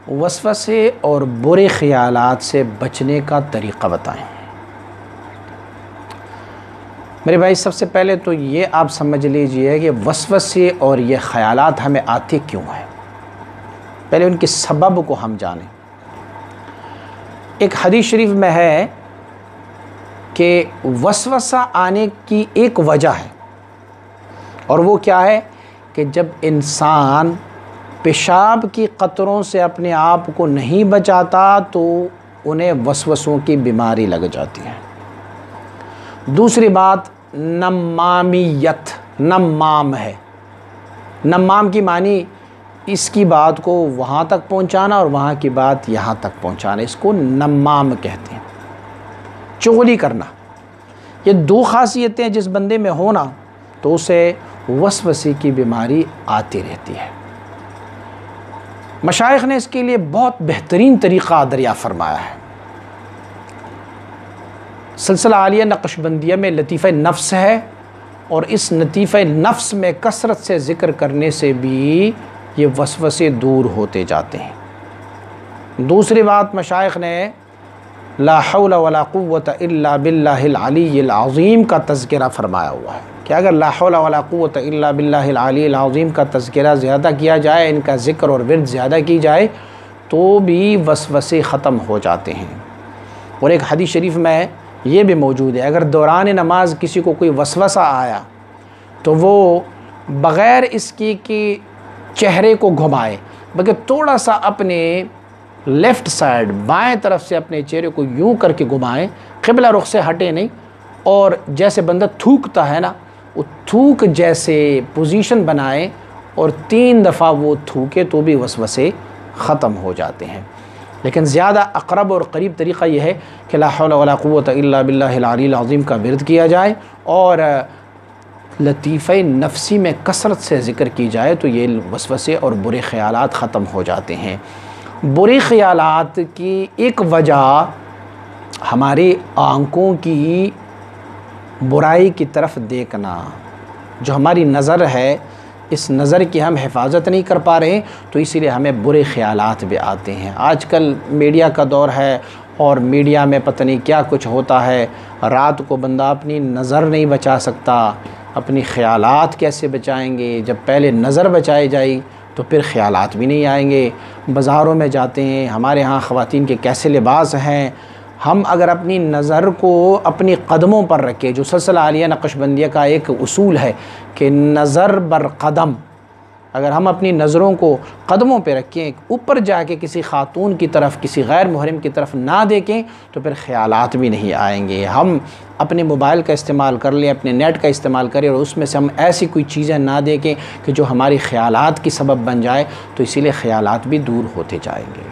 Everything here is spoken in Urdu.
وسوسے اور برے خیالات سے بچنے کا طریقہ بتائیں۔ میرے بھائی، سب سے پہلے تو یہ آپ سمجھ لیجئے کہ وسوسے اور یہ خیالات ہمیں آتے کیوں ہیں، پہلے ان کے سبب کو ہم جانیں۔ ایک حدیث شریف میں ہے کہ وسوسہ آنے کی ایک وجہ ہے، اور وہ کیا ہے کہ جب انسان پیشاب کی قطروں سے اپنے آپ کو نہیں بچاتا تو انہیں وسوسوں کی بیماری لگ جاتی ہے۔ دوسری بات نمامیت، نمام ہے۔ نمام کی معنی اس کی بات کو وہاں تک پہنچانا اور وہاں کی بات یہاں تک پہنچانا، اس کو نمام کہتے ہیں، چغلی کرنا۔ یہ دو خاصیتیں جس بندے میں ہونا تو اسے وسوسے کی بیماری آتی رہتی ہے۔ مشائخ نے اس کے لیے بہت بہترین طریقہ دریافت فرمایا ہے۔ سلسلہ عالیہ نقش بندیہ میں لطیفہ نفس ہے، اور اس لطیفہ نفس میں کثرت سے ذکر کرنے سے بھی یہ وسوسے دور ہوتے جاتے ہیں۔ دوسری بات، مشائخ نے لا حول ولا قوت الا باللہ العلی العظیم کا تذکرہ فرمایا ہوا ہے کہ اگر لا حول ولا قوت الا باللہ العلی العظیم کا تذکرہ زیادہ کیا جائے، ان کا ذکر اور ورد زیادہ کی جائے تو بھی وسوسے ختم ہو جاتے ہیں۔ اور ایک حدیث شریف میں یہ بھی موجود ہے، اگر دوران نماز کسی کو کوئی وسوسہ آیا تو وہ بغیر اس کی کہ چہرے کو گھمائے، بلکہ تھوڑا سا اپنے لیفٹ سائڈ بائیں طرف سے اپنے چہرے کو یوں کر کے گھمائے، قبلہ رخ سے ہٹے نہیں، اور جیسے بندہ تھوکتا ہے نا، وہ تھوک جیسے پوزیشن بنائے اور 3 دفعہ وہ تھوکے تو بھی وسوسے ختم ہو جاتے ہیں۔ لیکن زیادہ اقرب اور قریب طریقہ یہ ہے کہ لا حول ولا قوت الا باللہ العلی العظیم کا ورد کیا جائے اور لطیفہ نفسی میں کثرت سے ذکر کی جائے تو یہ وسوسے اور برے خیالات ختم ہو جاتے ہیں۔ برے خیالات کی ایک وجہ ہماری آنکھوں کی برائی کی طرف دیکھنا، جو ہماری نظر ہے اس نظر کی ہم حفاظت نہیں کر پا رہے، تو اسی لیے ہمیں برے خیالات بھی آتے ہیں۔ آج کل میڈیا کا دور ہے اور میڈیا میں پتہ نہیں کیا کچھ ہوتا ہے، رات کو بندہ اپنی نظر نہیں بچا سکتا، اپنی خیالات کیسے بچائیں گے؟ جب پہلے نظر بچائی جائے تو پھر خیالات بھی نہیں آئیں گے۔ بازاروں میں جاتے ہیں، ہمارے ہاں خواتین کے کیسے لباس ہیں، ہم اگر اپنی نظر کو اپنی قدموں پر رکھیں، جو سلسلہ عالیہ نقش بندیہ کا ایک اصول ہے کہ نظر بر قدم، اگر ہم اپنی نظروں کو قدموں پہ رکھیں، اوپر جا کے کسی خاتون کی طرف، کسی غیر محرم کی طرف نہ دیکھیں تو پھر خیالات بھی نہیں آئیں گے۔ ہم اپنے موبائل کا استعمال کر لیں، اپنے نیٹ کا استعمال کریں، اور اس میں سے ہم ایسی کوئی چیزیں نہ دیکھیں کہ جو ہماری خیالات کی سبب بن جائے، تو اسی لیے خیالات بھی دور ہوتے جائیں گے۔